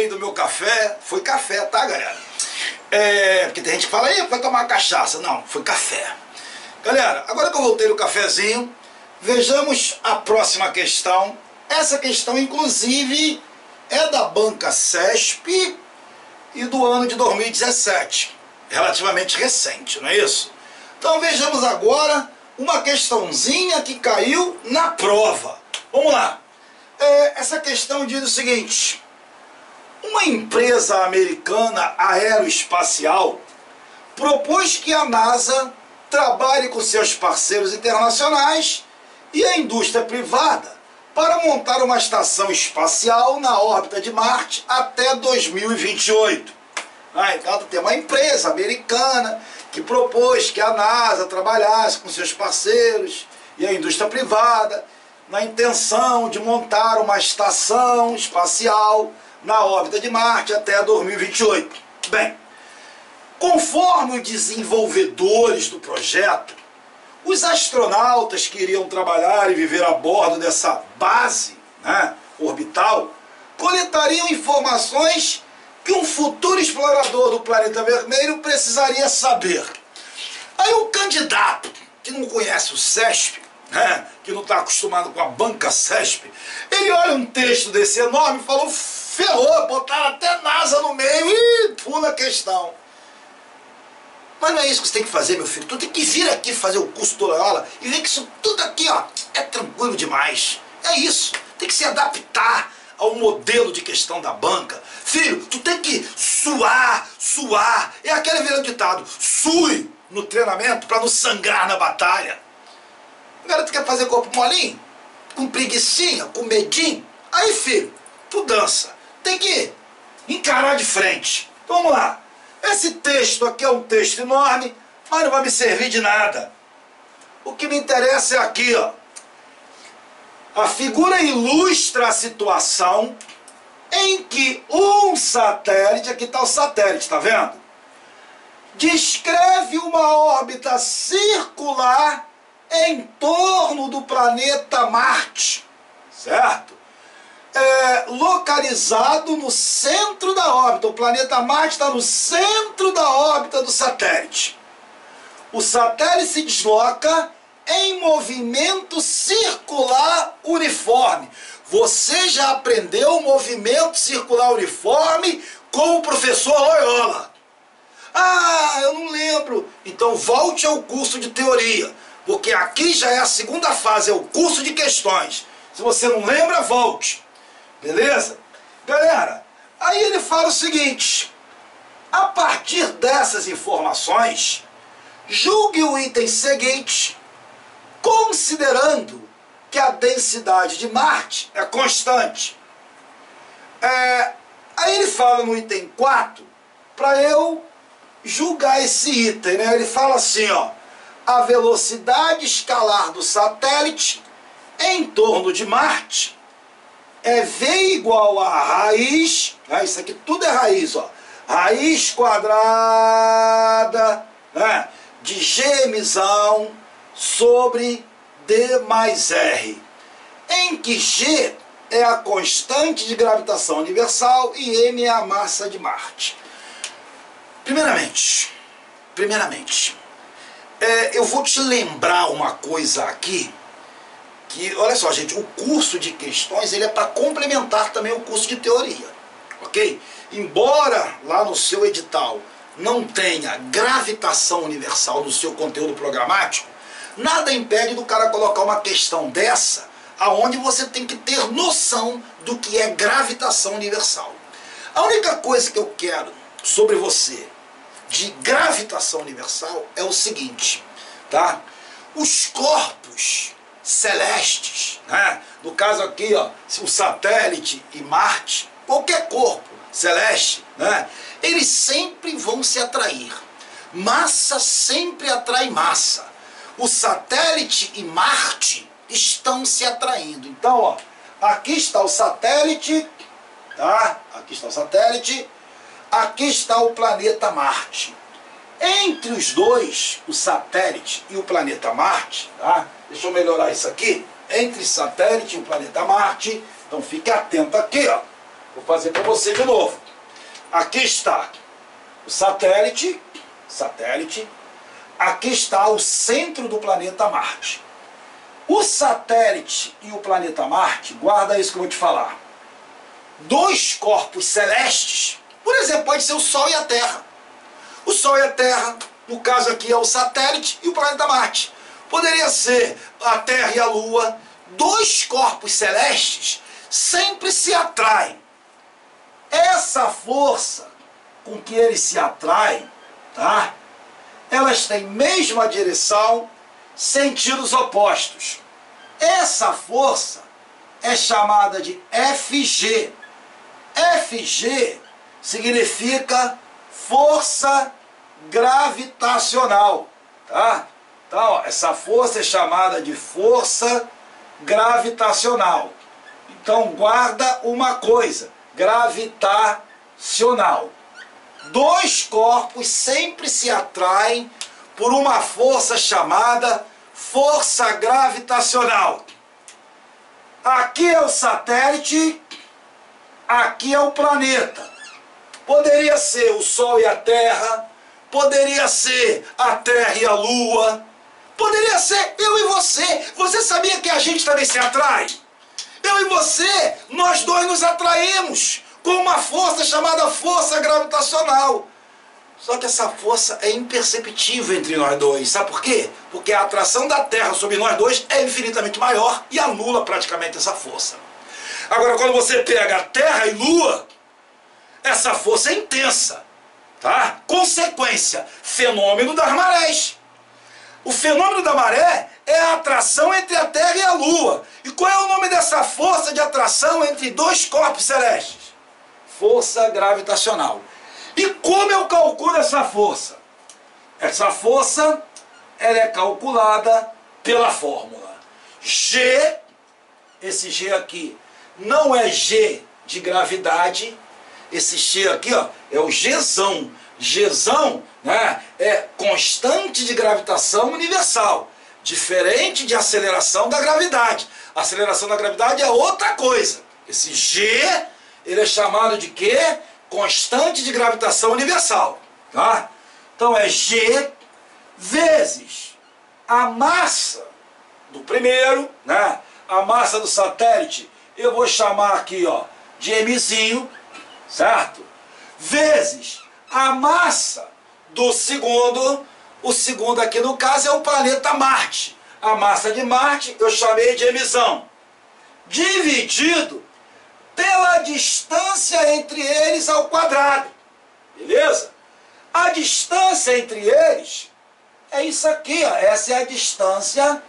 voltei do meu café, foi café, tá, galera? Porque tem gente que fala, vai tomar cachaça. Não, foi café. Galera, agora que eu voltei do cafezinho, vejamos a próxima questão. Essa questão, inclusive, é da banca CESP e do ano de 2017. Relativamente recente, não é isso? Então vejamos agora uma questãozinha que caiu na prova. Vamos lá. Essa questão diz o seguinte: uma empresa americana aeroespacial propôs que a NASA trabalhe com seus parceiros internacionais e a indústria privada para montar uma estação espacial na órbita de Marte até 2028. Então tem uma empresa americana que propôs que a NASA trabalhasse com seus parceiros e a indústria privada na intenção de montar uma estação espacial na órbita de Marte até 2028. Bem, conforme os desenvolvedores do projeto, os astronautas que iriam trabalhar e viver a bordo dessa base, orbital, coletariam informações que um futuro explorador do planeta vermelho precisaria saber. Aí o candidato que não conhece o CESP, que não está acostumado com a banca CESP, ele olha um texto desse enorme e falou, ferrou, botaram até NASA no meio e pula a questão. Mas não é isso que você tem que fazer, meu filho. Tu tem que vir aqui fazer o curso do Loyola e ver que isso tudo aqui, é tranquilo demais. É isso. Tem que se adaptar ao modelo de questão da banca. Filho, tu tem que suar. É aquele velho ditado, sue no treinamento para não sangrar na batalha. Agora tu quer fazer corpo molinho? Com preguicinha, com medinho? Aí, filho, tu dança. Tem que encarar de frente. Então, vamos lá. Esse texto aqui é um texto enorme, mas não vai me servir de nada. O que me interessa é aqui, A figura ilustra a situação em que um satélite, aqui está o satélite, tá vendo? Descreve uma órbita circular em torno do planeta Marte, certo? Localizado no centro da órbita. O planeta Marte está no centro da órbita do satélite. O satélite se desloca em movimento circular uniforme. Você já aprendeu o movimento circular uniforme com o professor Loyola. Eu não lembro. Então volte ao curso de teoria, porque aqui já é a segunda fase, é o curso de questões. Se você não lembra, volte. Beleza? Galera, aí ele fala o seguinte: a partir dessas informações, julgue o item seguinte, considerando que a densidade de Marte é constante. Aí ele fala no item 4, para eu julgar esse item, Ele fala assim, a velocidade escalar do satélite em torno de Marte é V igual a raiz, isso aqui tudo é raiz, raiz quadrada, de G misão sobre D mais R, em que G é a constante de gravitação universal e M é a massa de Marte. Primeiramente, eu vou te lembrar uma coisa aqui, que, olha só, gente, o curso de questões ele é para complementar também o curso de teoria, ok? Embora lá no seu edital não tenha gravitação universal no seu conteúdo programático, nada impede do cara colocar uma questão dessa, aonde você tem que ter noção do que é gravitação universal. A única coisa que eu quero sobre você de gravitação universal é o seguinte, tá? Os corpos celestes, no caso aqui, o satélite e Marte, qualquer corpo celeste, eles sempre vão se atrair. Massa sempre atrai massa. O satélite e Marte estão se atraindo. Então, aqui está o satélite, tá? Aqui está o satélite, aqui está o planeta Marte. Entre os dois, o satélite e o planeta Marte, tá? Deixa eu melhorar isso aqui. Entre o satélite e o planeta Marte, então fique atento aqui, Vou fazer para você de novo. Aqui está o satélite. Aqui está o centro do planeta Marte. O satélite e o planeta Marte, guarda isso que eu vou te falar. Dois corpos celestes, por exemplo, pode ser o Sol e a Terra. O Sol e a Terra, no caso aqui é o satélite e o planeta Marte. Poderia ser a Terra e a Lua. Dois corpos celestes sempre se atraem. Essa força com que eles se atraem, tá? Elas têm mesma direção, sentidos opostos. Essa força é chamada de FG. FG significa força gravitacional, tá? Então, ó, essa força é chamada de força gravitacional. Então, guarda uma coisa, gravitacional. Dois corpos sempre se atraem por uma força chamada força gravitacional. Aqui é o satélite, aqui é o planeta. Poderia ser o Sol e a Terra, poderia ser a Terra e a Lua, poderia ser eu e você. Você sabia que a gente também se atrai? Eu e você, nós dois nos atraímos com uma força chamada força gravitacional. Só que essa força é imperceptível entre nós dois. Sabe por quê? Porque a atração da Terra sobre nós dois é infinitamente maior e anula praticamente essa força. Agora, quando você pega a Terra e Lua, essa força é intensa, tá? Consequência, fenômeno das marés. O fenômeno da maré é a atração entre a Terra e a Lua. E qual é o nome dessa força de atração entre dois corpos celestes? Força gravitacional. E como eu calculo essa força? Essa força, ela é calculada pela fórmula G. Esse G aqui não é G de gravidade. Esse G aqui, ó, é o Gzão. Gzão, né, é constante de gravitação universal. Diferente de aceleração da gravidade. A aceleração da gravidade é outra coisa. Esse G, ele é chamado de quê? Constante de gravitação universal, tá? Então é G vezes a massa do primeiro, né? A massa do satélite, eu vou chamar aqui, ó, de Mzinho, certo? Vezes a massa do segundo, o segundo aqui no caso é o planeta Marte. A massa de Marte eu chamei de Mzão. Dividido pela distância entre eles ao quadrado. Beleza? A distância entre eles é isso aqui, ó. Essa é a distância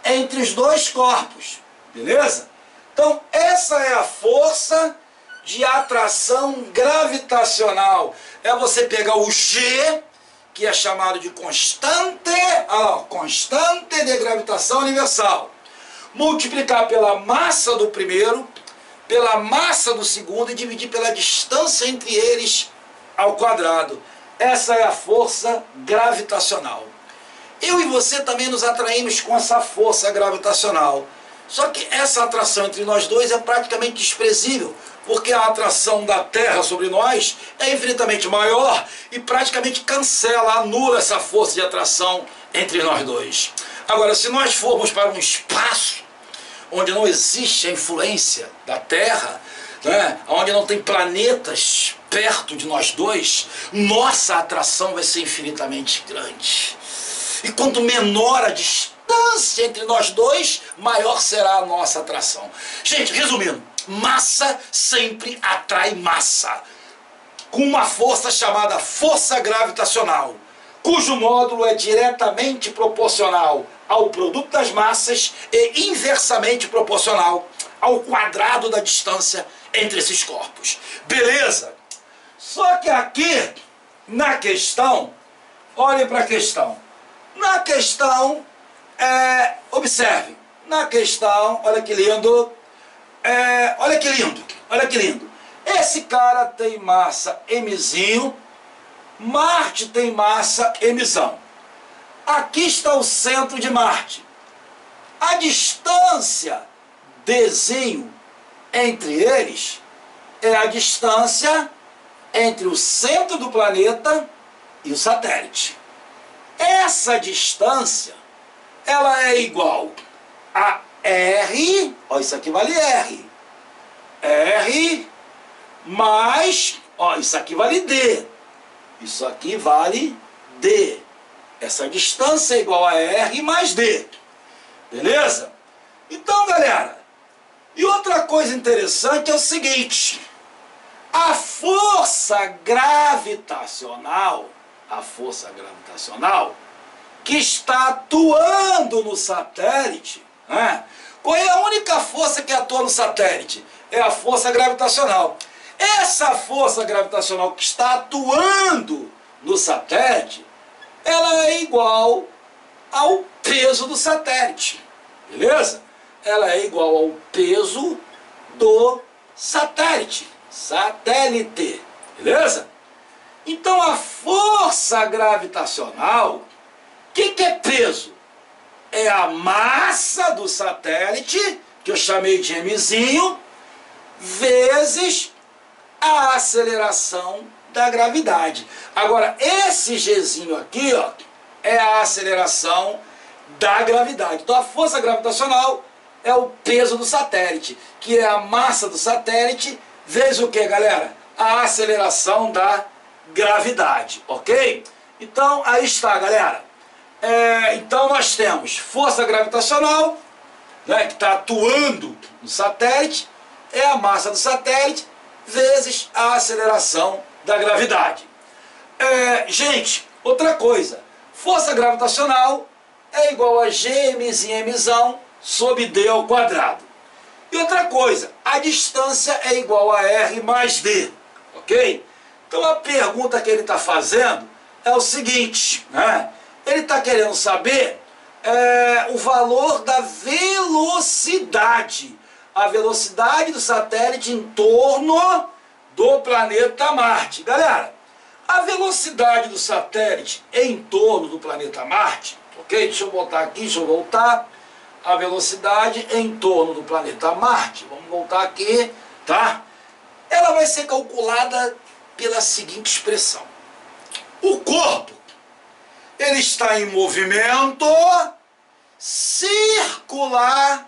entre os dois corpos. Beleza? Então, essa é a força de atração gravitacional. É você pegar o G, que é chamado de constante, constante de gravitação universal, multiplicar pela massa do primeiro, pela massa do segundo e dividir pela distância entre eles ao quadrado. Essa é a força gravitacional. Eu e você também nos atraímos com essa força gravitacional. Só que essa atração entre nós dois é praticamente desprezível, porque a atração da Terra sobre nós é infinitamente maior e praticamente cancela, anula essa força de atração entre nós dois. Agora, se nós formos para um espaço onde não existe a influência da Terra, né, onde não tem planetas perto de nós dois, nossa atração vai ser infinitamente grande. E quanto menor a distância entre nós dois, maior será a nossa atração. Gente, resumindo, massa sempre atrai massa, com uma força chamada força gravitacional, cujo módulo é diretamente proporcional ao produto das massas e inversamente proporcional ao quadrado da distância entre esses corpos. Beleza? Só que aqui, na questão, olhem para a questão. Na questão, observem, na questão, olha que lindo, olha que lindo, olha que lindo. Esse cara tem massa Mzinho, Marte tem massa Mzão. Aqui está o centro de Marte. A distância Dzinho entre eles é a distância entre o centro do planeta e o satélite. Essa distância, ela é igual a R, ó, isso aqui vale R. R mais, ó, isso aqui vale D. Isso aqui vale D. Essa distância é igual a R mais D. Beleza? Então, galera, e outra coisa interessante é o seguinte: a força gravitacional que está atuando no satélite, né? Qual é a única força que atua no satélite? É a força gravitacional. Essa força gravitacional que está atuando no satélite, ela é igual ao peso do satélite. Beleza? Ela é igual ao peso do satélite. Satélite. Beleza? Então a força gravitacional, o que é peso? É a massa do satélite, que eu chamei de mzinho, vezes a aceleração da gravidade. Agora, esse gzinho aqui, ó, é a aceleração da gravidade. Então a força gravitacional é o peso do satélite, que é a massa do satélite, vezes o que, galera? A aceleração da gravidade, ok? Então, aí está, galera. Então nós temos força gravitacional, né, que está atuando no satélite, é a massa do satélite, vezes a aceleração da gravidade. Gente, outra coisa, força gravitacional é igual a Gmzão sobre D ao quadrado. E outra coisa, a distância é igual a R mais D, ok? Então a pergunta que ele está fazendo é o seguinte, né? Ele está querendo saber o valor da velocidade, a velocidade do satélite em torno do planeta Marte. Galera, a velocidade do satélite em torno do planeta Marte, ok? Deixa eu botar aqui, deixa eu voltar. A velocidade em torno do planeta Marte, vamos voltar aqui, tá? Ela vai ser calculada pela seguinte expressão: o corpo, ele está em movimento circular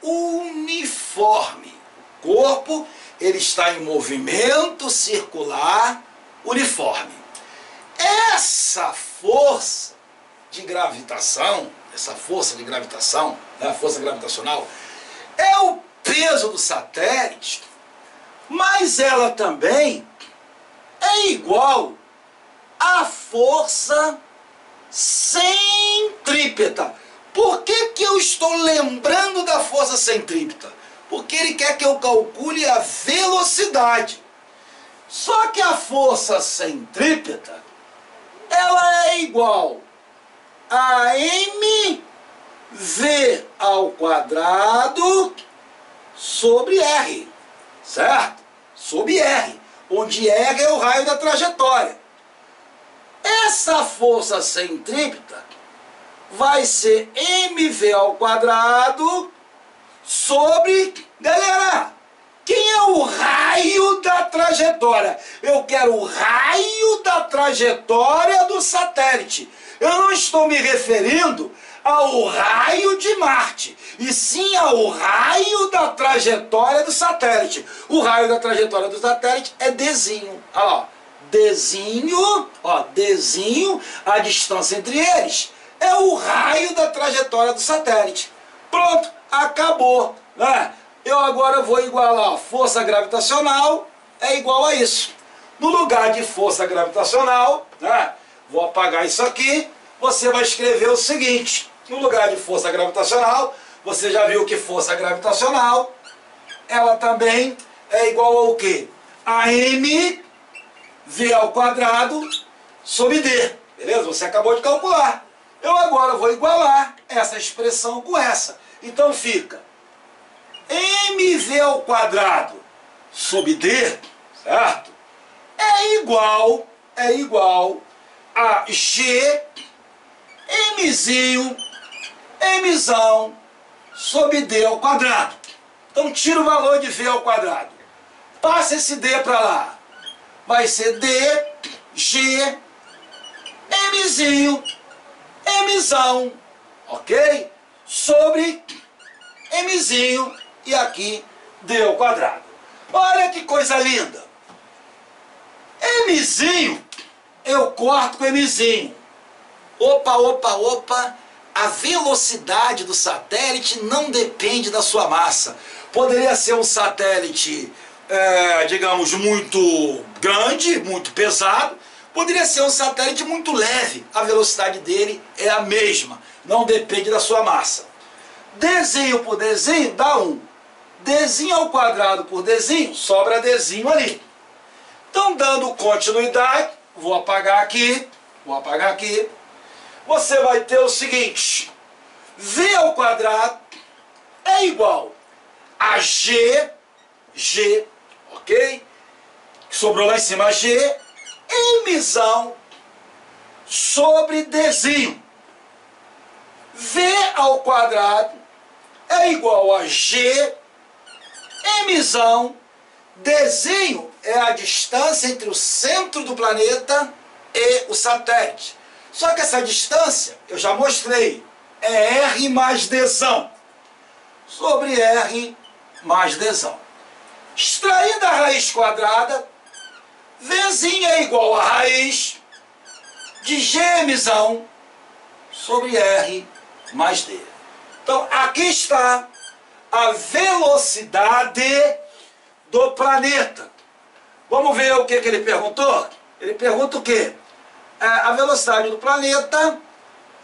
uniforme. O corpo, ele está em movimento circular uniforme. Essa força de gravitação, né, a força gravitacional, é o peso do satélite, mas ela também é igual à força centrípeta. Por que eu estou lembrando da força centrípeta? Porque ele quer que eu calcule a velocidade. Só que a força centrípeta, ela é igual a mv ao quadrado sobre r, certo? Sobre r, onde r é o raio da trajetória. Essa força centrípeta vai ser mv ao quadrado sobre, galera, quem é o raio da trajetória? Eu quero o raio da trajetória do satélite. Eu não estou me referindo ao raio de Marte, e sim ao raio da trajetória do satélite. O raio da trajetória do satélite é Dzinho. Olha lá, Dzinho, ó, Dzinho, a distância entre eles, é o raio da trajetória do satélite. Pronto, acabou, né? Eu agora vou igualar a força gravitacional, é igual a isso. No lugar de força gravitacional, né, vou apagar isso aqui, você vai escrever o seguinte: no lugar de força gravitacional, você já viu que força gravitacional, ela também é igual ao quê? A mv ao quadrado sobre d, beleza? Você acabou de calcular. Eu agora vou igualar essa expressão com essa. Então fica mv ao quadrado sobre d, certo? É igual a g mzão sobre d ao quadrado. Então tira o valor de v ao quadrado. Passa esse D para lá. Vai ser D, G, Mzinho, Mzão, ok? Sobre Mzinho e aqui D ao quadrado. Olha que coisa linda. Mzinho, eu corto com Mzinho. Opa, opa, opa. A velocidade do satélite não depende da sua massa. Poderia ser um satélite, digamos, muito grande, muito pesado. Poderia ser um satélite muito leve. A velocidade dele é a mesma. Não depende da sua massa. Dzinho por Dzinho dá 1. Dzinho ao quadrado por Dzinho, sobra Dzinho ali. Então, dando continuidade, vou apagar aqui. Você vai ter o seguinte: V ao quadrado é igual a G, ok? Sobrou lá em cima G, Mzão sobre Dzinho. V ao quadrado é igual a G, Mzão, Dzinho é a distância entre o centro do planeta e o satélite. Só que essa distância, eu já mostrei, é R mais Dzão. Sobre R mais Dzão. Extraindo a raiz quadrada, Vzinho é igual a raiz de Gmzão sobre R mais D. Então, aqui está a velocidade do planeta. Vamos ver o que ele perguntou? Ele pergunta o quê? A velocidade do planeta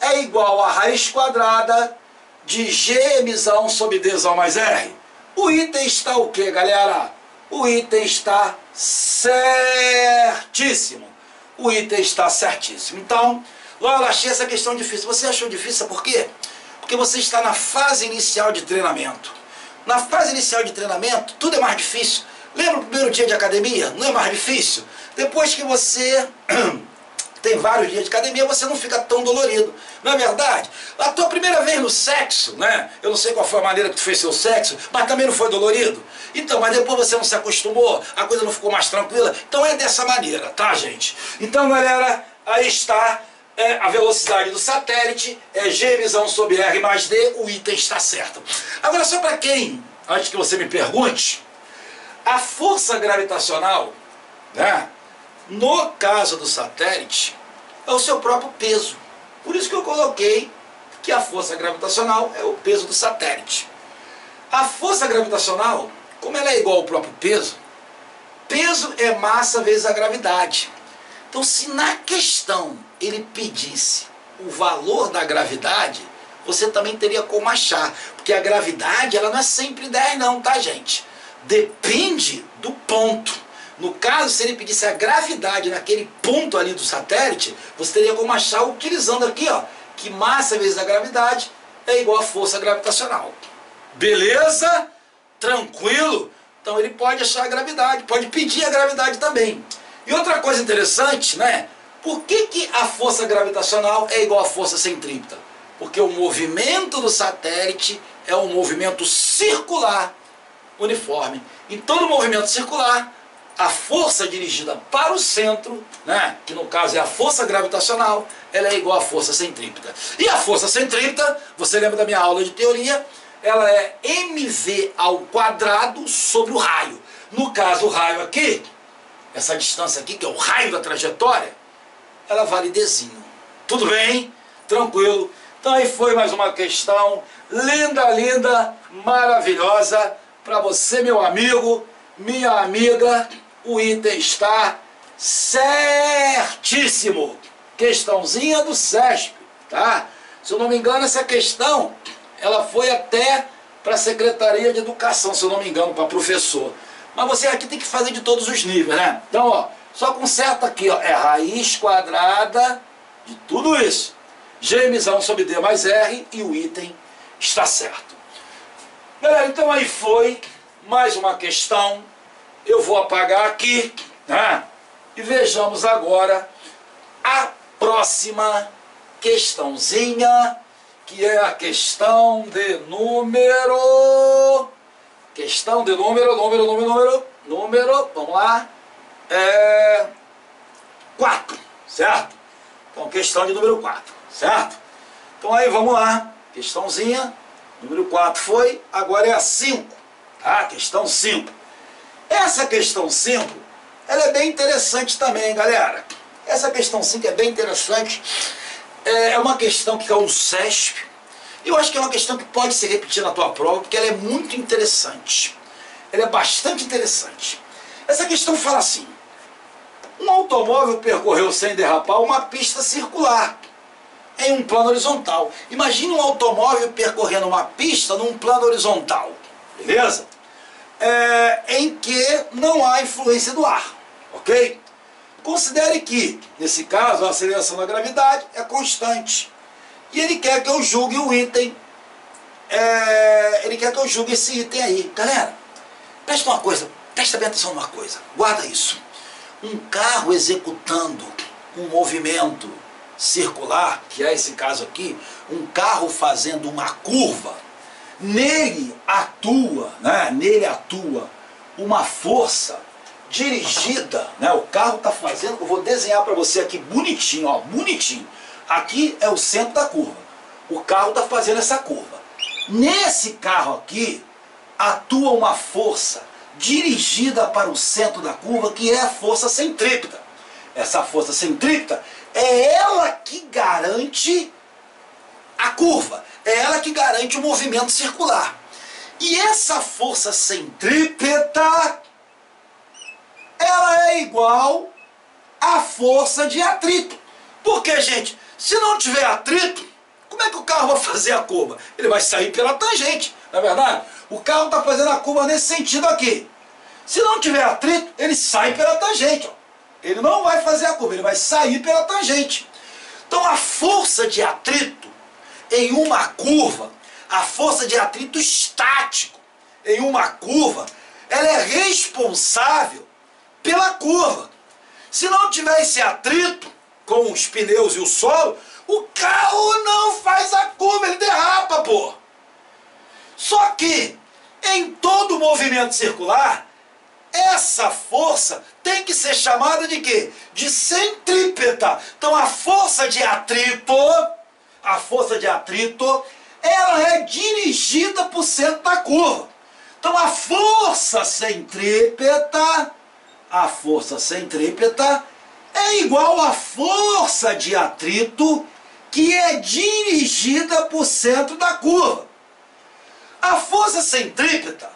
é igual a raiz quadrada de Gmzão sobre Dzão mais R. O item está o quê, galera? O item está certíssimo. O item está certíssimo. Então, Lola, eu achei essa questão difícil. Você achou difícil, sabe por quê? Porque você está na fase inicial de treinamento. Na fase inicial de treinamento, tudo é mais difícil. Lembra o primeiro dia de academia? Não é mais difícil? Depois que você tem vários dias de academia, você não fica tão dolorido. Não é verdade? A tua primeira vez no sexo, né? Eu não sei qual foi a maneira que tu fez seu sexo, mas também não foi dolorido. Então, mas depois você não se acostumou, a coisa não ficou mais tranquila. Então é dessa maneira, tá, gente? Então, galera, aí está a velocidade do satélite, é Gmzão sobre R mais D, o item está certo. Agora, só para quem, antes que você me pergunte, a força gravitacional, né? No caso do satélite, é o seu próprio peso. Por isso que eu coloquei que a força gravitacional é o peso do satélite. A força gravitacional, como ela é igual ao próprio peso, peso é massa vezes a gravidade. Então, se na questão ele pedisse o valor da gravidade, você também teria como achar. Porque a gravidade, ela não é sempre 10 não, tá, gente? Depende do ponto. No caso, se ele pedisse a gravidade naquele ponto ali do satélite, você teria como achar utilizando aqui, ó, que massa vezes a gravidade é igual a força gravitacional. Beleza? Tranquilo? Então ele pode achar a gravidade, pode pedir a gravidade também. E outra coisa interessante, né? Por que a força gravitacional é igual à força centrípeta? Porque o movimento do satélite é um movimento circular uniforme. Em todo movimento circular, a força dirigida para o centro, né, que no caso é a força gravitacional, ela é igual à força centrípeta. E a força centrípeta, você lembra da minha aula de teoria, ela é mv ao quadrado sobre o raio. No caso, o raio aqui, essa distância aqui, que é o raio da trajetória, ela vale Dzinho. Tudo bem? Tranquilo? Então aí foi mais uma questão linda, linda, maravilhosa para você, meu amigo, minha amiga. O item está certíssimo. Questãozinha do SESP, tá? Se eu não me engano, essa questão, ela foi até para a Secretaria de Educação, se eu não me engano, para professor. Mas você aqui tem que fazer de todos os níveis, né? Então, ó, só conserta aqui, ó, é raiz quadrada de tudo isso. Gmzão sobre D mais R e o item está certo. Galera, então aí foi mais uma questão. Eu vou apagar aqui, né? E vejamos agora a próxima questãozinha, que é a questão de número número, vamos lá, 4, certo? Então, questão de número 4, certo? Então aí, vamos lá, questãozinha, número 4 foi, agora é a 5, tá? Questão 5. Essa questão 5, ela é bem interessante também, galera. Essa questão 5 é bem interessante, é uma questão que caiu no SESP. Eu acho que é uma questão que pode se repetir na tua prova, porque ela é muito interessante. Ela é bastante interessante. Essa questão fala assim: um automóvel percorreu sem derrapar uma pista circular em um plano horizontal. Imagine um automóvel percorrendo uma pista num plano horizontal, beleza? Em que não há influência do ar, ok? Considere que, nesse caso, a aceleração da gravidade é constante. E ele quer que eu julgue o item, ele quer que eu julgue esse item aí. Galera, presta bem atenção numa coisa, guarda isso. Um carro executando um movimento circular, que é esse caso aqui, um carro fazendo uma curva, nele atua uma força dirigida, né? O carro está fazendo, eu vou desenhar para você aqui bonitinho, ó, bonitinho. Aqui é o centro da curva. O carro está fazendo essa curva. Nesse carro aqui, atua uma força dirigida para o centro da curva, que é a força centrípeta. Essa força centrípeta é ela que garante a curva. É ela que garante o movimento circular. E essa força centrípeta, ela é igual à força de atrito. Porque, gente, se não tiver atrito, como é que o carro vai fazer a curva? Ele vai sair pela tangente, não é verdade? O carro está fazendo a curva nesse sentido aqui. Se não tiver atrito, ele sai pela tangente. Ó. Ele não vai fazer a curva, ele vai sair pela tangente. Então a força de atrito em uma curva, a força de atrito estático em uma curva, ela é responsável pela curva. Se não tiver esse atrito com os pneus e o solo, o carro não faz a curva, ele derrapa, pô. Só que em todo movimento circular, essa força tem que ser chamada de quê? De centrípeta. Então a força de atrito, ela é dirigida para o centro da curva. Então a força centrípeta é igual à força de atrito que é dirigida para o centro da curva. A força centrípeta,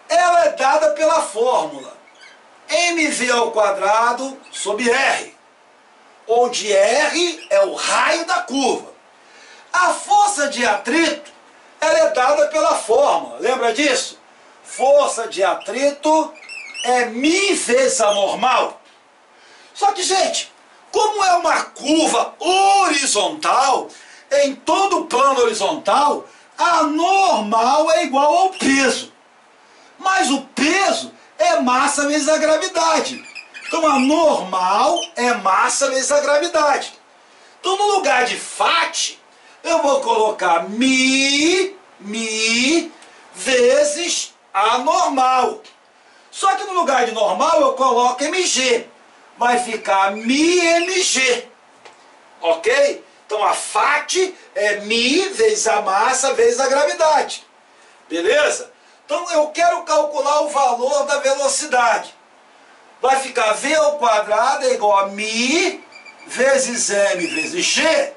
ela é dada pela fórmula mv² sobre R, onde R é o raio da curva. A força de atrito, ela é dada pela fórmula, lembra disso? Força de atrito é μ vezes a normal. Só que, gente, como é uma curva horizontal, em todo o plano horizontal, a normal é igual ao peso. Mas o peso é massa vezes a gravidade. Então a normal é massa vezes a gravidade. Então no lugar de Φ, eu vou colocar μ vezes a normal. Só que no lugar de normal eu coloco mg. Vai ficar μmg. Ok? Então a Φ é μ vezes a massa vezes a gravidade. Beleza? Então eu quero calcular o valor da velocidade. Vai ficar v² é igual a μ vezes m vezes g,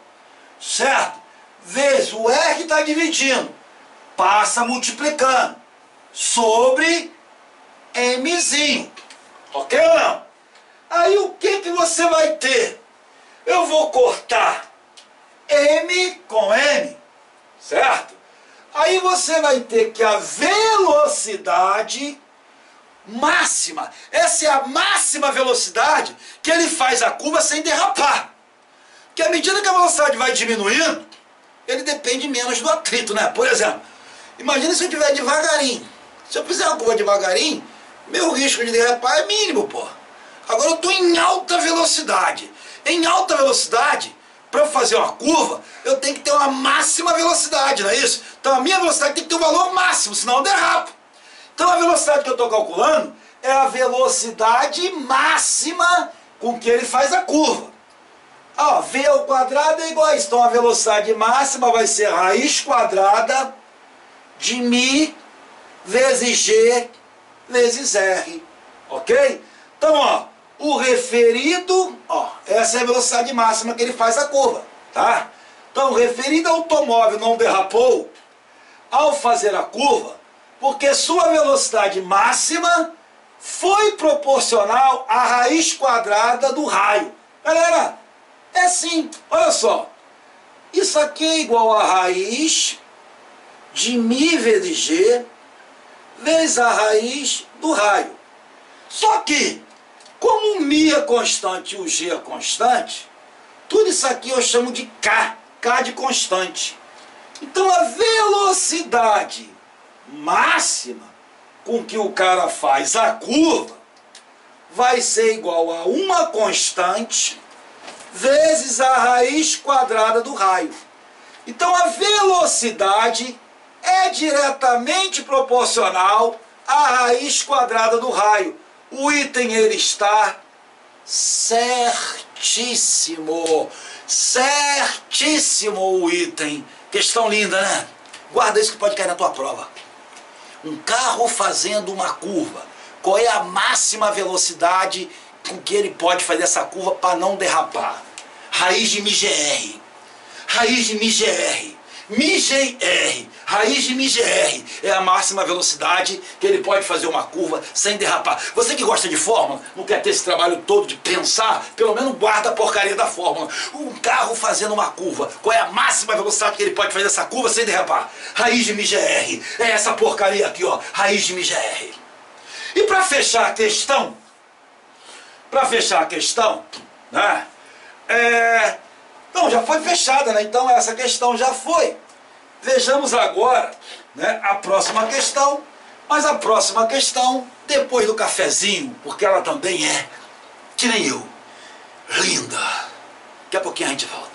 certo? Vezes o r que está dividindo. Passa multiplicando. Sobre mzinho. Ok ou não? Aí o que você vai ter? Eu vou cortar m com m, certo? Aí você vai ter que a velocidade máxima, essa é a máxima velocidade que ele faz a curva sem derrapar. Porque à medida que a velocidade vai diminuindo, ele depende menos do atrito, né? Por exemplo, imagina se eu estiver devagarinho. Se eu fizer uma curva devagarinho, meu risco de derrapar é mínimo, pô. Agora eu estou em alta velocidade. Em alta velocidade, para eu fazer uma curva, eu tenho que ter uma máxima velocidade, não é isso? Então a minha velocidade tem que ter um valor máximo, senão eu derrapo. Então a velocidade que eu estou calculando é a velocidade máxima com que ele faz a curva. Ó, V ao quadrado é igual a isso. Então a velocidade máxima vai ser raiz quadrada de μ vezes G vezes R. Ok? Então, ó, o referido, ó, essa é a velocidade máxima que ele faz a curva, tá? Então, o referido automóvel não derrapou ao fazer a curva, porque sua velocidade máxima foi proporcional à raiz quadrada do raio. Galera, é assim, olha só. Isso aqui é igual a raiz de μ vezes G vezes a raiz do raio. Só que, como o μ é constante e o G é constante, tudo isso aqui eu chamo de K, K de constante. Então a velocidade máxima com que o cara faz a curva vai ser igual a uma constante vezes a raiz quadrada do raio. Então a velocidade é diretamente proporcional à raiz quadrada do raio. O item ele está certíssimo. Certíssimo o item. Questão linda, né? Guarda isso que pode cair na tua prova. Um carro fazendo uma curva. Qual é a máxima velocidade com que ele pode fazer essa curva para não derrapar? Raiz de μgr. Raiz de μgr. μgr. Raiz de μgr é a máxima velocidade que ele pode fazer uma curva sem derrapar. Você que gosta de fórmula, não quer ter esse trabalho todo de pensar, pelo menos guarda a porcaria da fórmula. Um carro fazendo uma curva, qual é a máxima velocidade que ele pode fazer essa curva sem derrapar? Raiz de μgr. É essa porcaria aqui, ó. Raiz de μgr. E para fechar a questão, né? Então já foi fechada, né? Então essa questão já foi. Vejamos agora, né, a próxima questão, mas a próxima questão depois do cafezinho, porque ela também é, que nem eu, linda. Daqui a pouquinho a gente volta.